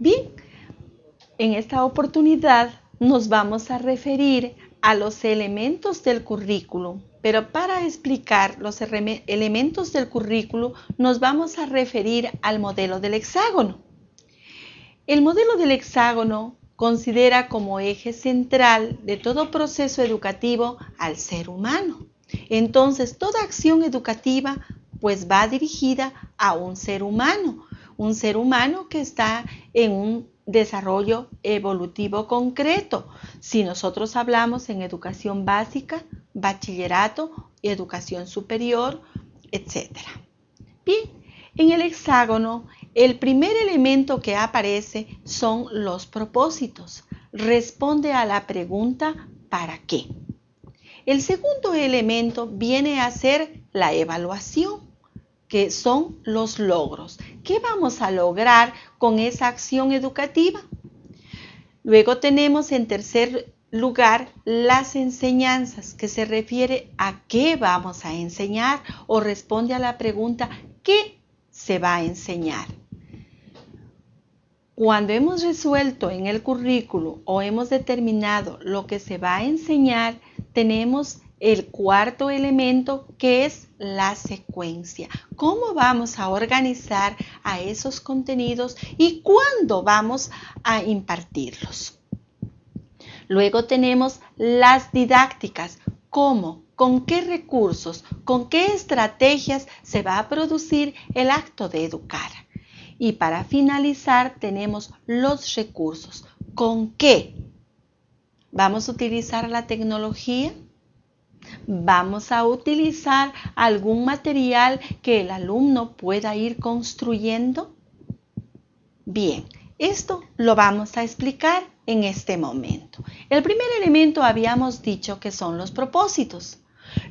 Bien, en esta oportunidad nos vamos a referir a los elementos del currículum, pero para explicar los elementos del currículum nos vamos a referir al modelo del hexágono. El modelo del hexágono considera como eje central de todo proceso educativo al ser humano. Entonces, toda acción educativa pues va dirigida a un ser humano que está en un desarrollo evolutivo concreto. Si nosotros hablamos en educación básica, bachillerato, educación superior, etc. Bien, en el hexágono, el primer elemento que aparece son los propósitos. Responde a la pregunta ¿para qué? El segundo elemento viene a ser la evaluación, que son los logros. ¿Qué vamos a lograr con esa acción educativa? Luego tenemos en tercer lugar las enseñanzas, que se refiere a qué vamos a enseñar o responde a la pregunta ¿qué se va a enseñar? Cuando hemos resuelto en el currículo o hemos determinado lo que se va a enseñar, tenemos el cuarto elemento, que es la secuencia. ¿Cómo vamos a organizar a esos contenidos y cuándo vamos a impartirlos? Luego tenemos las didácticas. ¿Cómo? ¿Con qué recursos? ¿Con qué estrategias se va a producir el acto de educar? Y para finalizar tenemos los recursos. ¿Con qué? ¿Vamos a utilizar la tecnología? ¿Vamos a utilizar algún material que el alumno pueda ir construyendo? Bien, esto lo vamos a explicar en este momento. El primer elemento habíamos dicho que son los propósitos.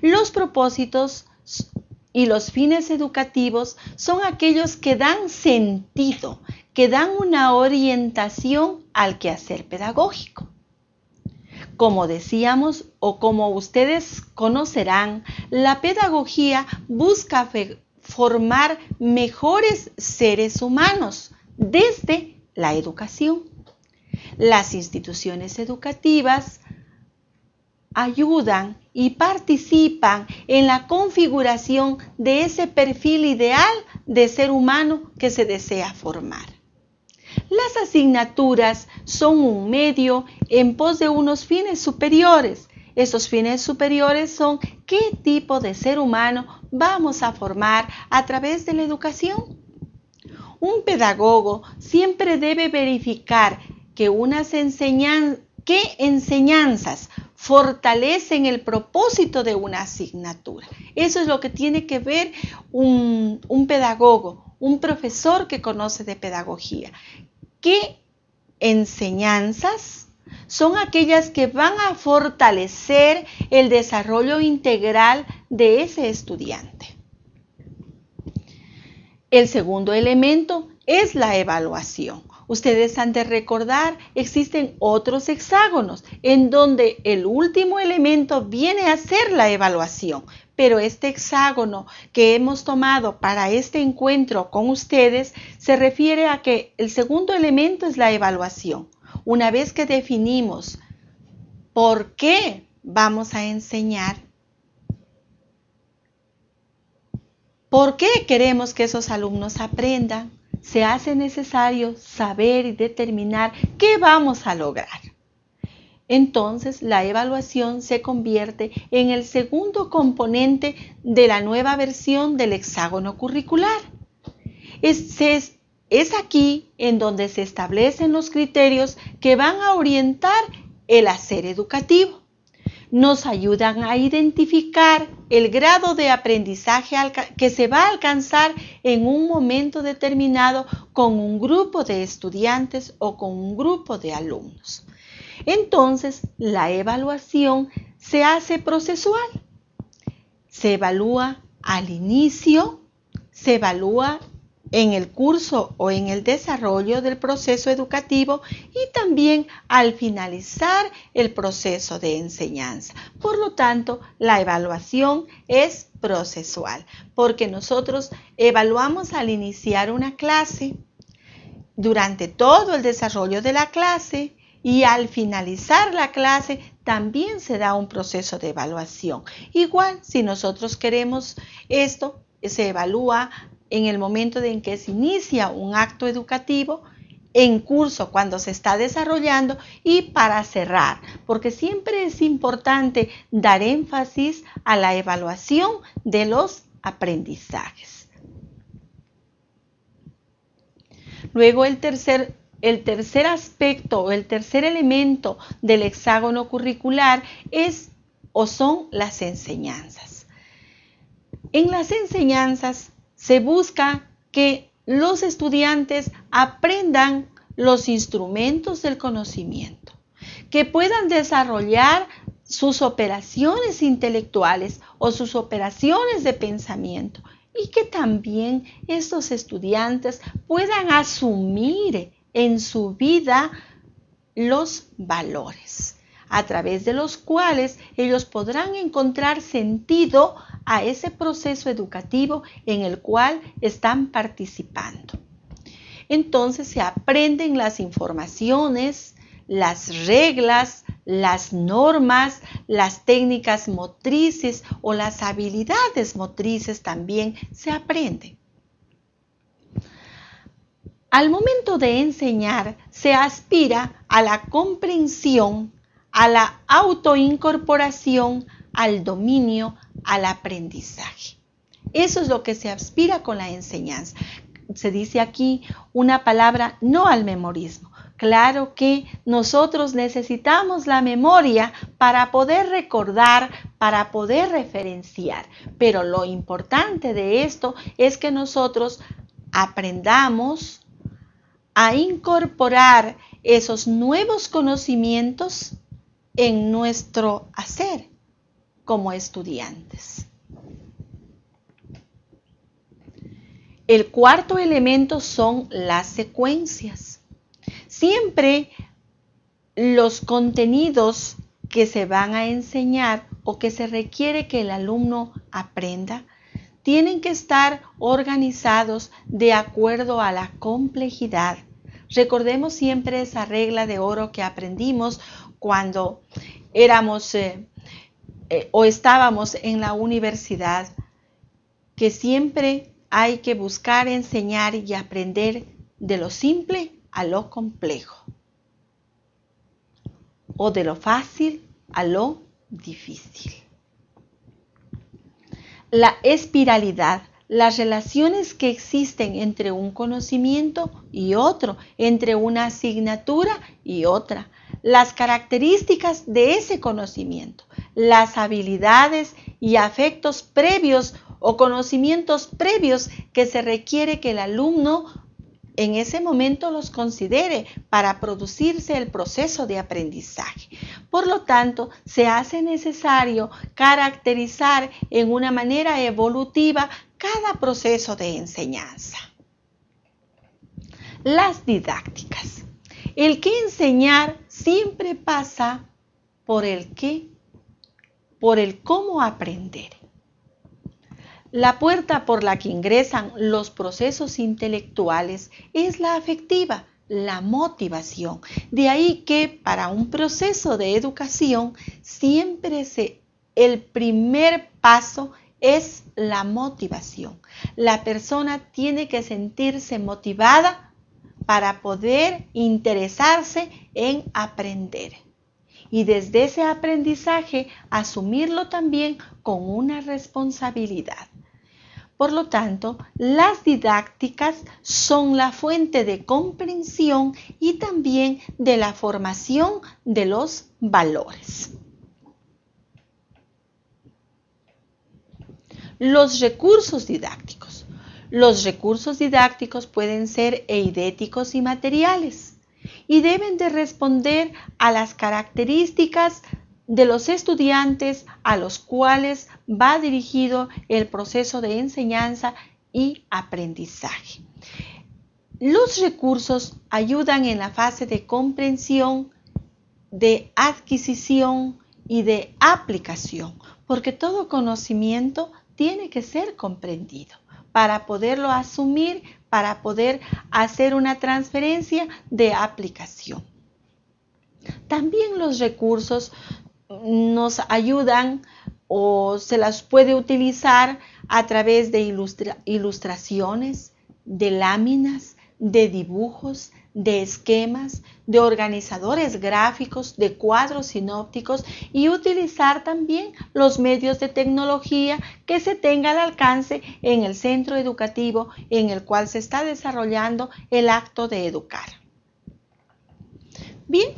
Los propósitos y los fines educativos son aquellos que dan sentido, que dan una orientación al quehacer pedagógico. Como decíamos o como ustedes conocerán, la pedagogía busca formar mejores seres humanos desde la educación. Las instituciones educativas ayudan y participan en la configuración de ese perfil ideal de ser humano que se desea formar. Las asignaturas son un medio en pos de unos fines superiores. Esos fines superiores son qué tipo de ser humano vamos a formar a través de la educación. Un pedagogo siempre debe verificar que qué enseñanzas fortalecen el propósito de una asignatura. Eso es lo que tiene que ver un pedagogo, un profesor que conoce de pedagogía. ¿Qué enseñanzas son aquellas que van a fortalecer el desarrollo integral de ese estudiante? El segundo elemento es la evaluación. Ustedes han de recordar, existen otros hexágonos en donde el último elemento viene a ser la evaluación. Pero este hexágono que hemos tomado para este encuentro con ustedes se refiere a que el segundo elemento es la evaluación. Una vez que definimos por qué vamos a enseñar, por qué queremos que esos alumnos aprendan, se hace necesario saber y determinar qué vamos a lograr. Entonces, la evaluación se convierte en el segundo componente de la nueva versión del hexágono curricular. Es aquí en donde se establecen los criterios que van a orientar el hacer educativo. Nos ayudan a identificar el grado de aprendizaje que se va a alcanzar en un momento determinado con un grupo de estudiantes o con un grupo de alumnos. Entonces, la evaluación se hace procesual. Se evalúa al inicio, se evalúa en el curso o en el desarrollo del proceso educativo y también al finalizar el proceso de enseñanza. Por lo tanto, la evaluación es procesual, porque nosotros evaluamos al iniciar una clase, durante todo el desarrollo de la clase y al finalizar la clase también se da un proceso de evaluación. Igual, si nosotros queremos esto, se evalúa en el momento en que se inicia un acto educativo, en curso cuando se está desarrollando y para cerrar, porque siempre es importante dar énfasis a la evaluación de los aprendizajes. Luego el tercer aspecto o el tercer elemento del hexágono curricular es o son las enseñanzas. En las enseñanzas se busca que los estudiantes aprendan los instrumentos del conocimiento, que puedan desarrollar sus operaciones intelectuales o sus operaciones de pensamiento y que también estos estudiantes puedan asumir en su vida los valores, a través de los cuales ellos podrán encontrar sentido a ese proceso educativo en el cual están participando. Entonces se aprenden las informaciones, las reglas, las normas, las técnicas motrices o las habilidades motrices también se aprenden. Al momento de enseñar, se aspira a la comprensión, a la autoincorporación, al dominio, al aprendizaje. Eso es lo que se aspira con la enseñanza. Se dice aquí una palabra, no al memorismo. Claro que nosotros necesitamos la memoria para poder recordar, para poder referenciar, pero lo importante de esto es que nosotros aprendamos a incorporar esos nuevos conocimientos en nuestro hacer como estudiantes. El cuarto elemento son las secuencias. Siempre los contenidos que se van a enseñar o que se requiere que el alumno aprenda tienen que estar organizados de acuerdo a la complejidad. Recordemos siempre esa regla de oro que aprendimos cuando éramos o estábamos en la universidad, que siempre hay que buscar enseñar y aprender de lo simple a lo complejo, o de lo fácil a lo difícil. La espiralidad, las relaciones que existen entre un conocimiento y otro, entre una asignatura y otra, las características de ese conocimiento, las habilidades y afectos previos o conocimientos previos que se requiere que el alumno en ese momento los considere para producirse el proceso de aprendizaje. Por lo tanto, se hace necesario caracterizar en una manera evolutiva cada proceso de enseñanza. Las didácticas. El qué enseñar siempre pasa por el qué, por el cómo aprender. La puerta por la que ingresan los procesos intelectuales es la afectiva, la motivación. De ahí que para un proceso de educación siempre el primer paso es la motivación. La persona tiene que sentirse motivada para poder interesarse en aprender. Y desde ese aprendizaje asumirlo también con una responsabilidad. Por lo tanto, las didácticas son la fuente de comprensión y también de la formación de los valores. Los recursos didácticos. Los recursos didácticos pueden ser eidéticos y materiales y deben de responder a las características de los estudiantes a los cuales va dirigido el proceso de enseñanza y aprendizaje. Los recursos ayudan en la fase de comprensión, de adquisición y de aplicación, porque todo conocimiento tiene que ser comprendido para poderlo asumir, para poder hacer una transferencia de aplicación. También los recursos nos ayudan o se las puede utilizar a través de ilustraciones, de láminas, de dibujos, de esquemas, de organizadores gráficos, de cuadros sinópticos y utilizar también los medios de tecnología que se tenga al alcance en el centro educativo en el cual se está desarrollando el acto de educar. Bien,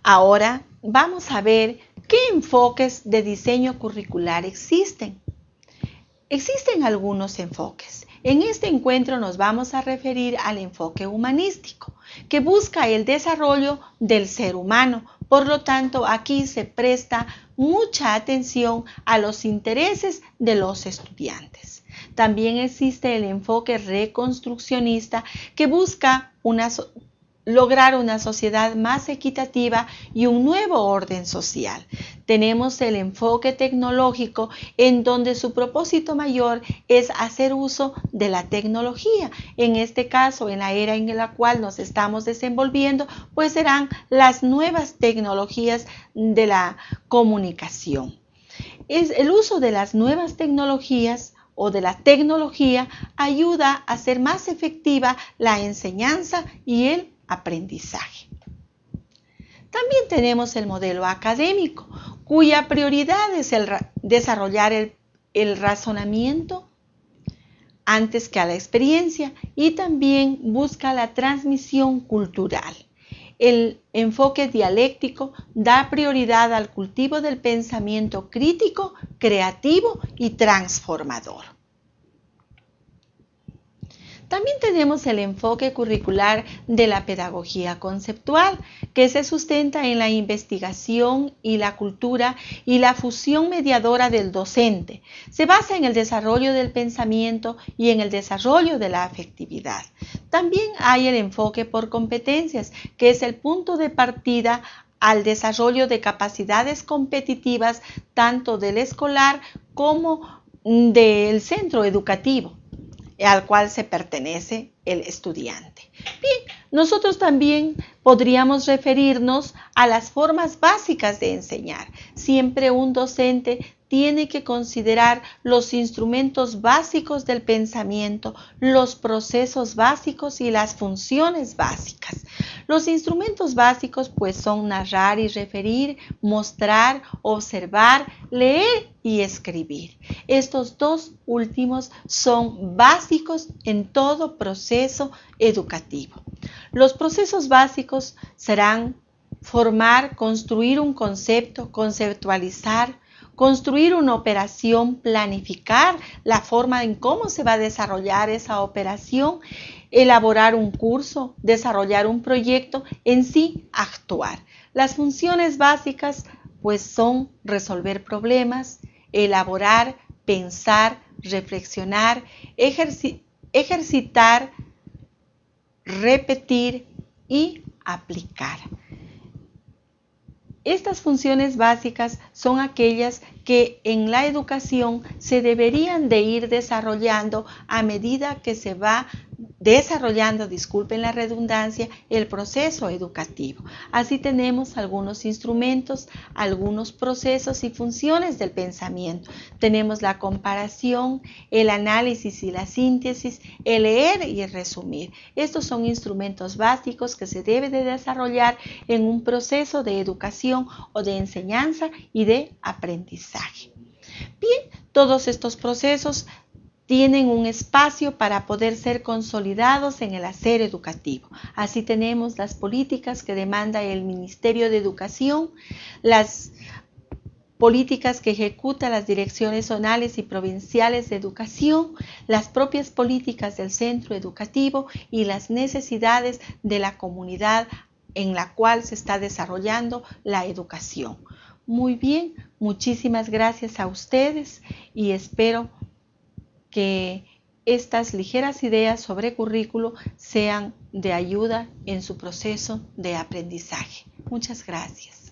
ahora vamos a ver qué enfoques de diseño curricular existen. Existen algunos enfoques. En este encuentro nos vamos a referir al enfoque humanístico, que busca el desarrollo del ser humano. Por lo tanto, aquí se presta mucha atención a los intereses de los estudiantes. También existe el enfoque reconstruccionista, que busca lograr una sociedad más equitativa y un nuevo orden social. Tenemos el enfoque tecnológico, en donde su propósito mayor es hacer uso de la tecnología. En este caso, en la era en la cual nos estamos desenvolviendo, pues serán las nuevas tecnologías de la comunicación. El uso de las nuevas tecnologías o de la tecnología ayuda a hacer más efectiva la enseñanza y el aprendizaje. También tenemos el modelo académico, cuya prioridad es desarrollar el razonamiento antes que a la experiencia, y también busca la transmisión cultural. El enfoque dialéctico da prioridad al cultivo del pensamiento crítico, creativo y transformador. También tenemos el enfoque curricular de la pedagogía conceptual, que se sustenta en la investigación y la cultura y la fusión mediadora del docente. Se basa en el desarrollo del pensamiento y en el desarrollo de la afectividad. También hay el enfoque por competencias, que es el punto de partida al desarrollo de capacidades competitivas tanto del escolar como del centro educativo al cual se pertenece el estudiante. Bien, nosotros también podríamos referirnos a las formas básicas de enseñar. Siempre un docente tiene que considerar los instrumentos básicos del pensamiento, los procesos básicos y las funciones básicas. Los instrumentos básicos pues son narrar y referir, mostrar, observar, leer y escribir. Estos dos últimos son básicos en todo proceso educativo. Los procesos básicos serán formar, construir un concepto, conceptualizar, construir una operación, planificar la forma en cómo se va a desarrollar esa operación, elaborar un curso, desarrollar un proyecto, en sí actuar. Las funciones básicas pues son resolver problemas, elaborar, pensar, reflexionar, ejercitar, repetir y aplicar. Estas funciones básicas son aquellas que en la educación se deberían de ir desarrollando a medida que se va desarrollando, disculpen la redundancia, el proceso educativo. Así tenemos algunos instrumentos, algunos procesos y funciones del pensamiento. Tenemos la comparación, el análisis y la síntesis, el leer y el resumir. Estos son instrumentos básicos que se debe de desarrollar en un proceso de educación o de enseñanza y de aprendizaje. Bien, todos estos procesos tienen un espacio para poder ser consolidados en el hacer educativo. Así tenemos las políticas que demanda el Ministerio de Educación, las políticas que ejecutan las direcciones zonales y provinciales de educación, las propias políticas del centro educativo y las necesidades de la comunidad en la cual se está desarrollando la educación. Muy bien, muchísimas gracias a ustedes y espero que estas ligeras ideas sobre currículo sean de ayuda en su proceso de aprendizaje. Muchas gracias.